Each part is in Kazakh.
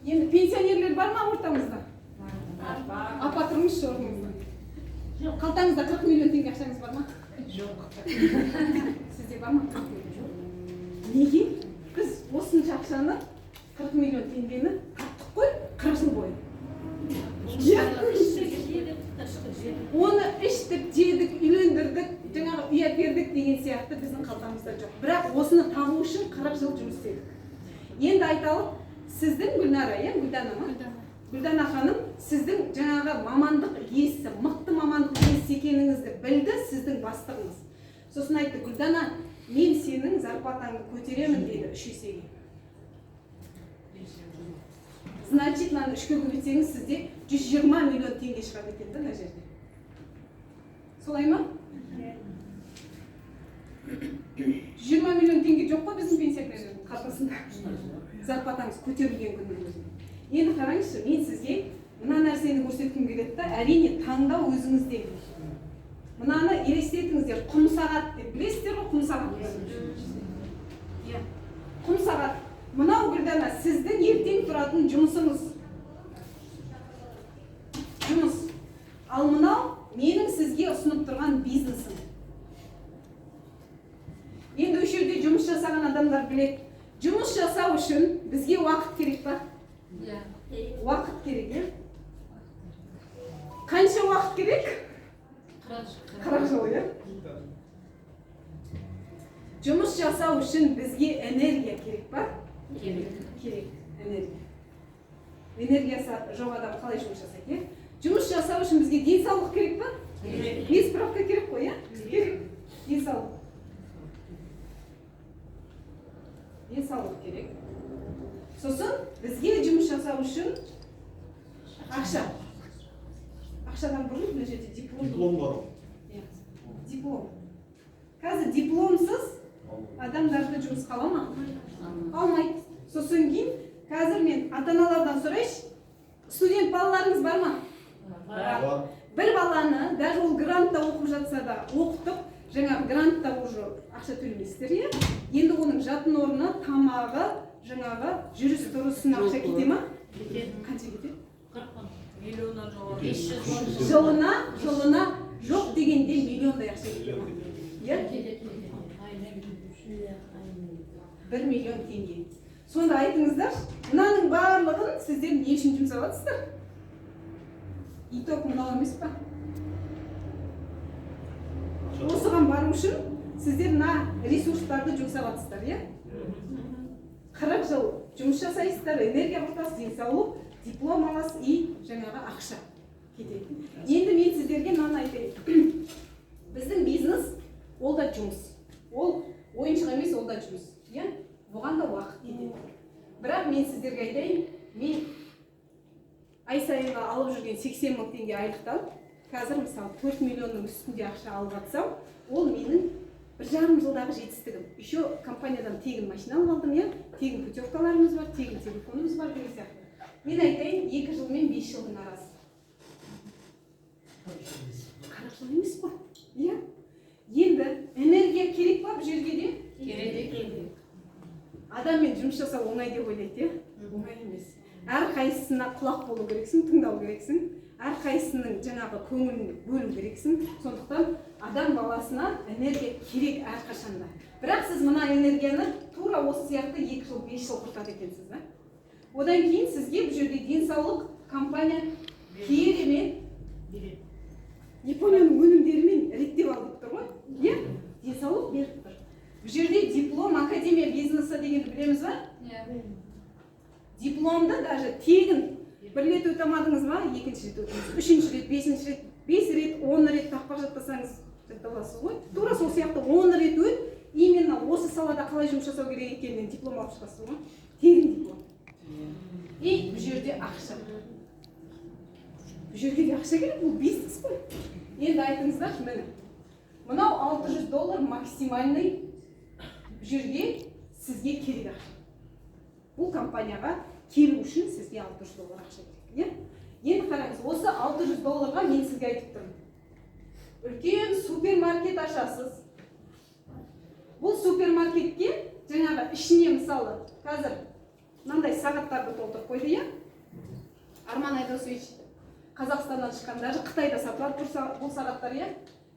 Енді пенсионерлер бар ма ортамызда? Апа тұрыңызшы орныңызда. Қалтаңызда 40 миллион теңге ақшаңыз бар ма? Жоқ. Сізде бар ма? Неге? Біз осынша ақшаны 40 миллион теңгені таптық қой 40 жыл бойы. Оны іштік, жедік, үйлендірдік, жаңағы үй әпердік деген сияқты біздің қалтамызда жоқ. Бірақ осыны табу үшін 40 жыл жұмыс істедік. Енді айталық, сіздің Гүлнара, Гүлдана ма? Гүлдана ханым, сіздің жаңағы мамандық иесі, мықты мамандық иесі екеніңізді білді сіздің бастығыңыз. Сосын айтты, Гүлдана, мен сенің зарплатаңды көтеремін деді 3 есеге. Значит, мынаны 3-ке көбейтсеңіз сізде 120 миллион теңге шығады екен мына жерде. Солай ма? 120 миллион теңге жоқ қой біздің пенсионерлердің қалтасында. Зарплатаңыз көтерілген күннің өзінде. Енді қараңызшы, мен сізге мына нәрсені көрсеткім келеді да, әрине таңдау өзіңізде. Мынаны елестетіңіздер, құм сағат деп білесіздер ғой, құм сағат. Құм сағат. Мынау Гүлдана, сіздің ертең тұратын жұмысыңыз. Жұмыс. Ал мынау менің сізге ұсынып тұрған бизнесім. Енді осы жерде жұмыс жасаған адамдар біледі. Жұмыс жасау үшін бізге уақыт керек па? Уақыт керек, Қанша уақыт керек? 40 жыл, Жұмыс жасау үшін бізге энергия керек па? Керек, энергия. Энергиясы жоқ адам қалай жұмыс жасайды? Жұмыс жасау үшін бізге денсаулық керек па? Керек. Справка керек қой, Керек. Денсаулық. Денсаулық керек. Сосын бізге жұмыс жасау үшін ақша. Ақшадан бұрын мына жерде диплом бар. Диплом. Қазір дипломсыз адамдарды жұмысқа ала ма? Алмайды. Сосын кейін қазір мен ата-аналардан сұрайшы, студент балаларыңыз бар ма? Бар. Бір баланы, даже ол грантта оқып жатса да, оқытып, жаңағы грантта уже ақша төлемейсіздер, Енді оның жатын орны, тамағы, жаңағы жүріс-тұрысына ақша кете ма? Қанша кетеді? 40 миллионнан жоғары. Жылына жоқ дегенде миллиондай ақша кетеді ма? 1 миллион теңге. Сонда айтыңыздар, мынаның барлығын сіздер не үшін жұмсап жатсыздар? Итог мынау емес па? Осыған бару үшін сіздер мына ресурстарды жұмсап жатсыздар, 40 жыл жұмыс жасайсыздар, энергия құртасыз, денсаулық, диплом аласыз и жаңағы ақша кетеді. Енді мен сіздерге мынаны айтайын. Біздің бизнес ол да жұмыс. Ол ойыншық емес, ол да жұмыс. Бұған да уақыт кетеді. Бірақ мен сіздерге айтайын, мен ай сайынға алып жүрген 80 мың теңге айлықтан, қазір мысалы 4 миллионның үстінде ақша алып жатсам, ол менің 1,5 жылдағы жетістігім. Еще компаниядан тегін машина алдым, тегін путевкаларымыз бар, тегін телефонымыз бар деген сияқты. Мен айтайын, 2 жыл мен 5 жылдың арасы. 40 жыл емес па? Енді энергия керек па бұл жерге де? Керек. Адаммен жұмыс жасау оңай деп ойлайды, оңай емес. Әр қайсысына құлақ болу керексің, тыңдау керексің. Әр қайсысының жаңағы көңілін бөлу керексің. Сондықтан адам баласына энергия керек әрқашанда. Бірақ сіз мына энергияны тура осы сияқты 2 жыл, 5 жыл құртады екенсіз, Одан кейін сізге бұл жерде денсаулық компания керемет Японияның өнімдерімен реттеп алып тұр ғой? Денсаулық беріп тұр. Бұл жерде диплом академия бизнеса дегенді білеміз ба? Дипломды даже тегін бір рет өтамадыңыз ба, екінші рет өтіңіз, үшінші рет, бесінші рет, 5 рет, 10 рет тақпақ жаттасаңыз жатталасыз ғой. Тура сол сияқты 10 рет өт, именно осы салада қалай жұмыс жасау керек екенінен диплом алып шығасыз ғой. Тегін диплом. И бұл жерде ақша. Бұл жерге де ақша керек, бұл бизнес қой. Енді айтыңыздар, мынау $600 максимальный бұл жерге сізге керек ақша. Бұл компанияға келу үшін сізге $600 ақша керек. Енді қараңыз, осы $600-ға мен сізге айтып тұрмын. Үлкен супермаркет ашасыз. Бұл супермаркетке жаңағы ішіне мысалы қазір мынандай сағаттарды толтырып қойды, иә? Арман Айдосович Қазақстаннан шыққан, даже Қытайда сатылады бұл сағаттар, иә?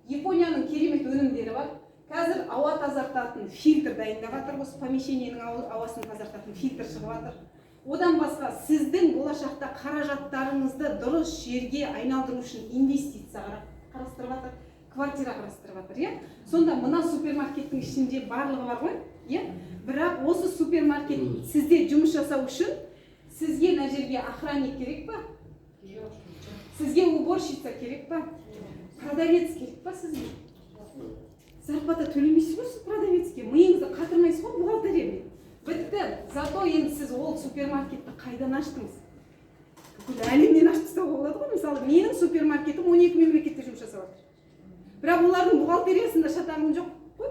Японияның керемет өнімдері бар. Қазір ауа тазартатын фильтр дайындап жатыр, осы помещениенің ауасын тазартатын фильтр шығып жатыр. Одан басқа сіздің болашақта қаражаттарыңызды дұрыс жерге айналдыру үшін инвестиция қарастырып жатыр, квартира қарастырып жатыр, иә? Сонда мына супермаркеттің ішінде барлығы бар ғой, иә? Бірақ осы супермаркет сізде жұмыс жасау үшін сізге мына жерге охранник керек па? Сізге уборщица керек па? Продавец керек па сізге? Зарплата төлемейсіз ғой сіз продавецке, миыңызды қатырмайсыз ғой бухгалтериямен. Бітті. Зато енді сіз ол супермаркетті қайдан аштыңыз? Бүкіл әлемнен ашып тастауға болады ғой. Мысалы, менің супермаркетім 12 мемлекетте жұмыс жасап жатыр. Бірақ олардың бухгалтериясында шатағым жоқ қой.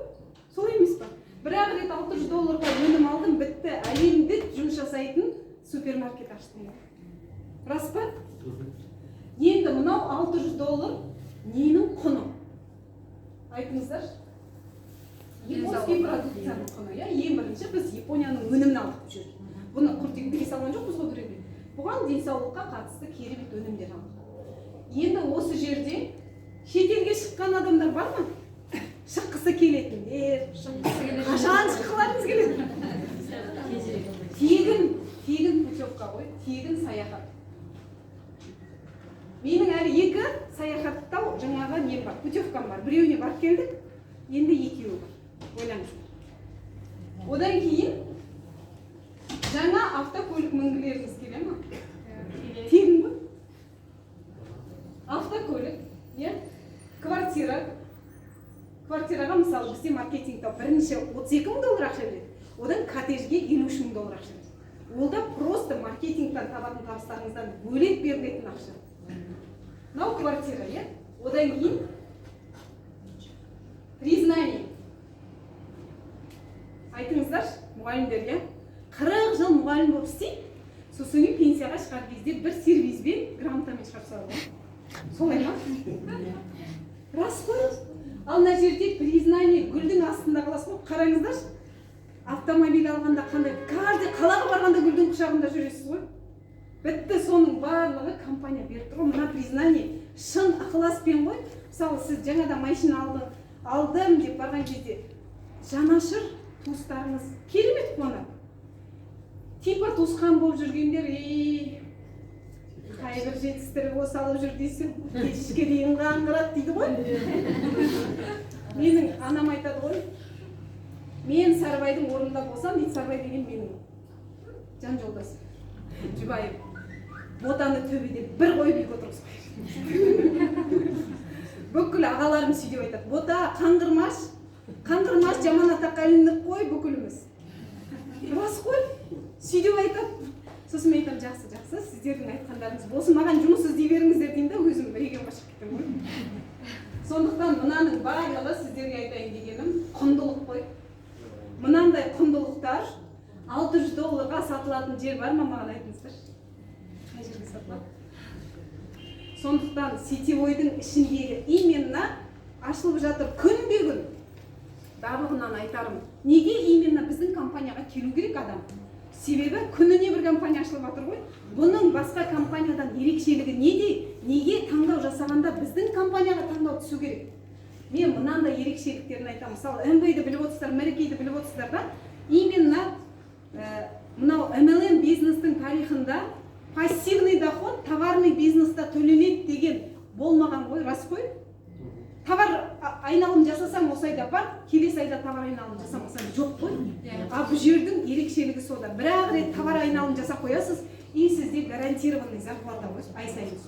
Солай емес па? Бір-ақ рет $600 өнім алдым, бітті. Әлемде жұмыс жасайтын супермаркет аштым. Рас па? Енді мынау $600 ненің құны? Айтыңыздар. Японский продукцияның құны, иә? Ең бірінші біз Японияның өнімін алдық бұл жерде. Бұны құртекке салған жоқпыз ғой біреуге. Бұған денсаулыққа қатысты керемет өнімдер алдық. Енді осы жерде шетелге шыққан адамдар бар ма? Шыққысы келетіндер, қашан шыққыларыңыз келеді? Тегін путевка ғой, тегін саяхат. Менің әлі 2 саяхаттау жаңағы нем бар, путевкам бар. Біреуіне барып келдік, енді 2-еу бар. Ойлаңыз. Одан кейін жаңа автокөлік мінгілеріңіз келе ма? Тегін ғой. Автокөлік, иә? Квартираға мысалы бізде маркетингта бірінші $32,000 ақша береді. Одан коттеджге $53,000 ақша береді. Ол да просто маркетингтан табатын табыстарыңыздан бөлек берілетін ақша. Мынау квартира, иә? Одан кейін признание. Айтыңыздар, мұғалімдер, иә? 40 жыл мұғалім болып істейді, сосын пенсияға шығар кезде бір сервизбен, грамотамен шығарып салады. Солай ма? Рас қой. Ал мына жерде признание гүлдің астында қаласыз ғой. Қараңыздар, автомобиль алғанда қандай, каждый қалаға барғанда гүлдің құшағында жүресіз ғой. Бітті, соның барлығы компания беріп тұр ғой. Мына признание шын ықыласпен ғой. Мысалы, сіз жаңада машина алдым деп барған кезде жанашыр туыстарыңыз керемет қуанады. Типа туысқан болып жүргендер, қайбір жетістіріп осы алып жүр дейсің, кешке дейін қаңғырады дейді ғой. Менің анам айтады ғой, мен Сарыбайдың орнында болсам, дейді, Сарыбай деген менің жан жолдасым. Жұбайым, ботаны төбеде бір қойып екі отырғызбайды. Бүкіл ағаларым сөйтіп айтады, бота қаңғырмаш жаман атаққа ілініп қой бүкіліміз. Рас қой, сөйтіп айтады. Сосын мен айтам, жақсы, сіздердің айтқандарыңыз болсын, маған жұмыс іздей беріңіздер деймін да, өзім регионға шығып кеттім ғой. Сондықтан мынаның барлығы сіздерге айтайын дегенім құндылық қой. Мынандай құндылықтар $600 сатылатын жер бар ма, маған айтыңыздар? Қай жерге сатылады? Сондықтан сетевойдың ішіндегі именно ашылып жатыр күнбе-күн. Барлығынан айтарым, неге именно біздің компанияға келу керек адам? Себебі күніне бір компания ашылып жатыр ғой. Бұның басқа компаниядан ерекшелігі неде? Неге таңдау жасағанда біздің компанияға таңдау түсу керек? Мен мынандай ерекшеліктерін айтамын. Мысалы, МВ-ді біліп отырсыздар, Мерекейді біліп отырсыздар да? Именно мынау MLM бизнестің тарихында пассивный доход товарный бизнеста төленеді деген болмаған ғой, рас қой? Товар айналым жасасаң осы айда бар, келесі айда товар айналым жасамасаң жоқ қой. А бұл жердің ерекшелігі сода. Бір-ақ рет товар айналым жасап қоясыз, и сізде гарантированный зарплата ғой, ай сайын.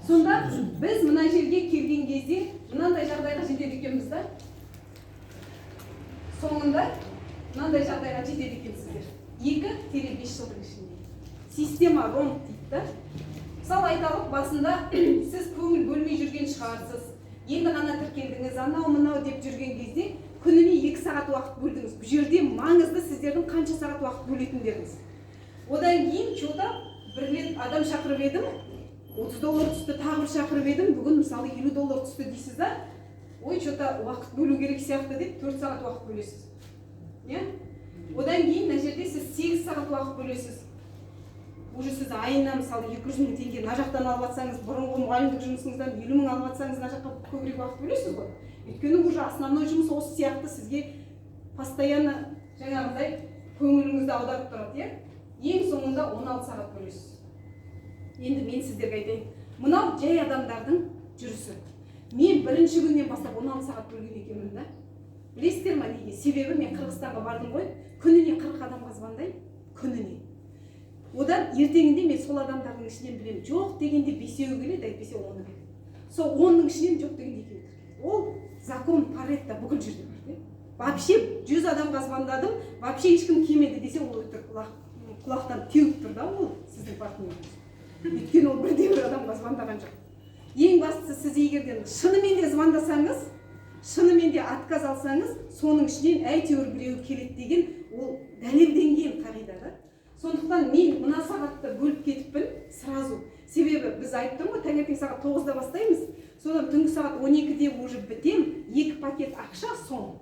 Сонда біз мына жерге келген кезде мынандай жағдайға жетеді екенбіз да. Соңында мынандай жағдайға жетеді екенсіздер. 2-5 жылдың ішінде. Система ромб дейді да. Мысалы айталық, басында сіз көңіл бөлмей жүрген шығарсыз. Енді ғана тіркелдіңіз, анау-мынау деп жүрген кезде күніне 2 сағат уақыт бөлдіңіз. Бұл жерде маңызды сіздердің қанша сағат уақыт бөлетіндеріңіз. Одан кейін чота бір рет адам шақырып едім, $30 түсті, тағы бір шақырып едім, бүгін мысалы $50 түсті дейсіз да, ой, чота уақыт бөлу керек сияқты деп 4 сағат уақыт бөлесіз. Одан кейін мына жерде сіз 8 сағат уақыт бөлесіз. Уже сіз айына мысалы 200 мың теңге мына жақтан алып жатсаңыз, бұрынғы мұғалімдік жұмысыңыздан 50 мың алып жатсаңыз, мына жаққа көбірек уақыт бөлесіз ғой. Өйткені уже основной жұмыс осы сияқты сізге постоянно жаңағыдай көңіліңізді аударып тұрады, иә? Ең соңында 16 сағат бөлесіз. Енді мен сіздерге айтайын. Мынау жай адамдардың жүрісі. Мен бірінші күннен бастап 16 сағат бөлген екенмін да. Білесіздер ма неге? Себебі мен Қырғызстанға бардым ғой. Күніне 40 адамға звондаймын. Күніне. Одан ертеңінде мен сол адамдардың ішінен білемін. Жоқ дегенде 5-еу келеді, әйтпесе 10-ы келеді. Сол 10-ның ішінен жоқ дегенде 2-еу келеді. Ол закон Паретто бүкіл жерде бар. Вообще 100 адамға звондадым, вообще ешкім келмеді десе ол құлақтан теуіп тұр да, ол сіздің партнеріңіз. Өйткені ол бірде-бір адамға звондаған жоқ. Ең бастысы сіз егерден шынымен де звондасаңыз, шынымен де отказ алсаңыз, соның ішінен әйтеуір біреу келеді деген ол дәлелденген қағида да. Сондықтан мен мына сағатты бөліп кетіппін сразу. Себебі біз айтып тұрмын ғой, таңертең сағат 9-да бастаймыз, содан түнгі сағат 12-де уже бітем, 2 пакет ақша сон.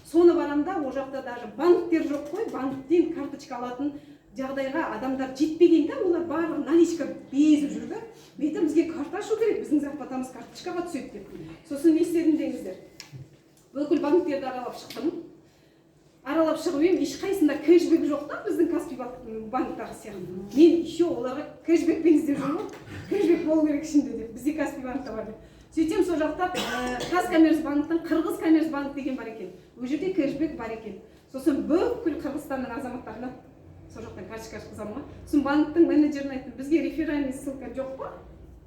Соны барамда, о жақта даже банктер жоқ қой, банктен карточка алатын жағдайға адамдар жетпеген да, олар барлығы наличка безіп жүрді. Мен бізге карта ашу керек, біздің зарплатамыз карточкаға түседі деп. Сосын не істедім деңіздер. Бүкіл банктерді аралап шықтым. Аралап шығып ем, ешқайсында кэшбэк жоқ та, біздің Каспий банктағы сияқты. Мен еще оларға кэшбэкпен іздеп жүрмін. Кэшбэк болу керек ішінде деп, бізде Каспий банкта бар деп. Сөйтсем сол жақта Казкоммерцбанктың Қырғыз Коммерцбанк деген бар екен. Ол жерде кэшбэк бар екен. Сосын бүкіл Қырғызстанның азаматтарына сол жақтан карточка ашқызамын ғой. Сосын банктың менеджеріне айттым, бізге реферальный ссылка жоқ па?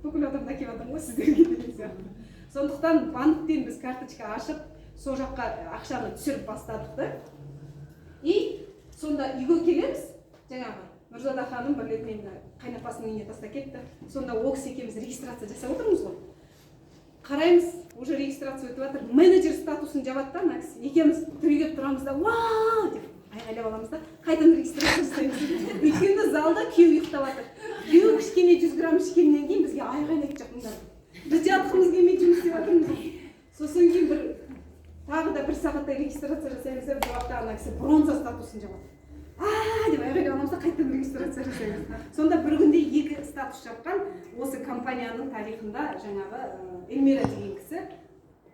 Бүкіл адамда келіп жатырмын ғой сіздерге деген сияқты. Сондықтан банктен біз карточка ашып, сол жаққа ақшаны түсіріп бастадық да. И сонда үйге келеміз, жаңағы Нұрзада ханым бір рет мені қайнапасының үйіне тастап кетті. Сонда Окс екеуміз регистрация жасап отырмыз ғой. Қараймыз, уже регистрация өтіп жатыр. Менеджер статусын жабады да, мына кісі. Екеуміз түрегеп тұрамыз да, вау деп айғайлап аламыз да, қайтадан регистрация жасаймыз. Өйткені залда күйеу ұйықтап жатыр. Күйеу кішкене 100 грамм ішкеннен кейін бізге айғайлайды жақындар. Біз жатқымыз келмей жұмыс істеп жатырмыз. Сосын кейін тағы да 1 сағаттай регистрация жасаймыз деп, жауапта ана кісі бронза статусын жабады. Деп айғайлап аламыз да, қайтадан регистрация жасаймыз. Сонда бір күнде 2 статус жапқан осы компанияның тарихында жаңағы Эльмира деген кісі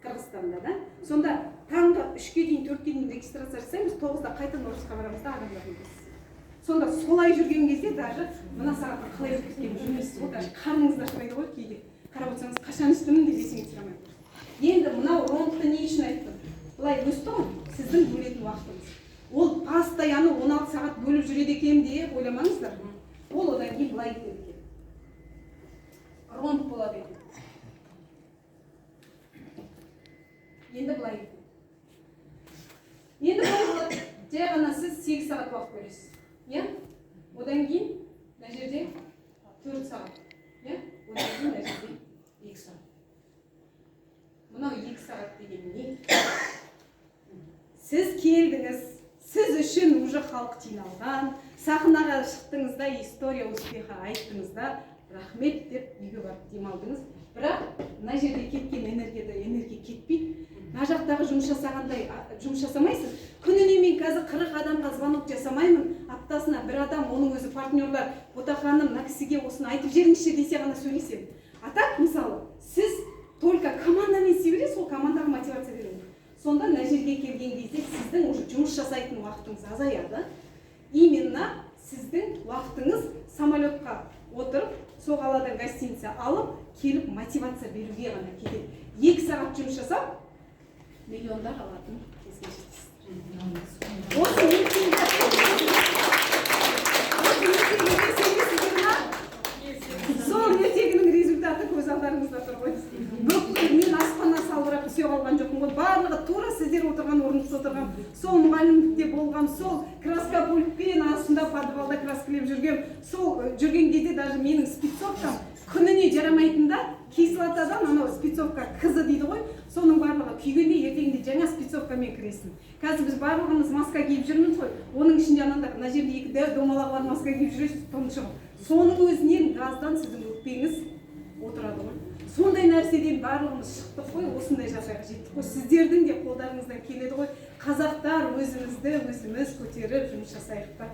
Қырғызстанда да. Сонда таңғы 3-ке дейін 4-ке дейін регистрация жасаймыз, 9-да қайтадан офисқа барамыз да адамдарымыз. Сонда солай жүрген кезде даже мына сағатта қалай өткізгенін жүрмейсіз ғой, даже қарныңыз да ашпайды ғой кейде. Қарап отырсаңыз, қашан іштімін деп есіңе түсіре. Енді мынау рондты не үшін айттым? Былай өсті ғой, сіздің бөлетін уақытыңыз. Ол постоянно 16 сағат бөліп жүреді екен деп ойламаңыздар. Ол одан кейін былай кетеді екен. Ронд болады екен. Енді былай кетеді. Енді былай болады. Жай ғана сіз 8 сағат уақыт бөлесіз. Одан кейін мына жерде 4 сағат. Одан кейін мына жерде 2 сағат. Мынау 2 сағат деген не? Сіз келдіңіз, сіз үшін уже халық жиналған, сахнаға шықтыңызда, история успеха айттыңызда, рахмет деп үйге барып демалдыңыз. Бірақ мына жерде кеткен энергия кетпейді. Мына жақтағы жұмыс жасағандай жұмыс жасамайсыз. Күніне мен қазір 40 адамға звонок жасамаймын. Аптасына бір адам, оның өзі партнерлар, Ботақаным, мына кісіге осыны айтып жіберіңізші десе ғана сөйлесем. А так, мысалы, сіз только командамен істеу, сол командаға мотивация береді. Сонда мына жерге келген кезде сіздің уже жұмыс жасайтын уақытыңыз азаяды. Именно сіздің уақытыңыз самолетқа отырып, сол қаладан гостиница алып, келіп мотивация беруге ғана кетеді. 2 сағат жұмыс жасап, миллиондар алатын кезге жетесіздер. Осы сол ертегінің результаты көз алдарыңызда тұр ғой. Бүкіл мен аспаннан салбырап түсе қалған жоқпын ғой. Барлығы тура сіздер отырған орныңызда отырған. Сол мұғалімдікте болған, сол краска пультпен астында подвалда краскілеп жүрген, сол жүрген кезде даже менің спецовкам күніне жарамайтында кислотадан анау спецовка қызы дейді ғой. Соның барлығы күйгенде ертеңінде жаңа спецовкамен кіресің. Қазір біз барлығымыз маска киіп жүрміз ғой. Оның ішінде ананда мына жерде 2 домалағы бар маска киіп жүресіз, тұншығып. Соның өзінен газдан сіздің өкпеңіз отырады ғой. Сондай нәрседен барлығымыз шықтық қой, осындай жағдайға жеттік қой. Сіздердің де қолдарыңыздан келеді ғой. Қазақтар өзімізді өзіміз көтеріп жұмыс жасайық та.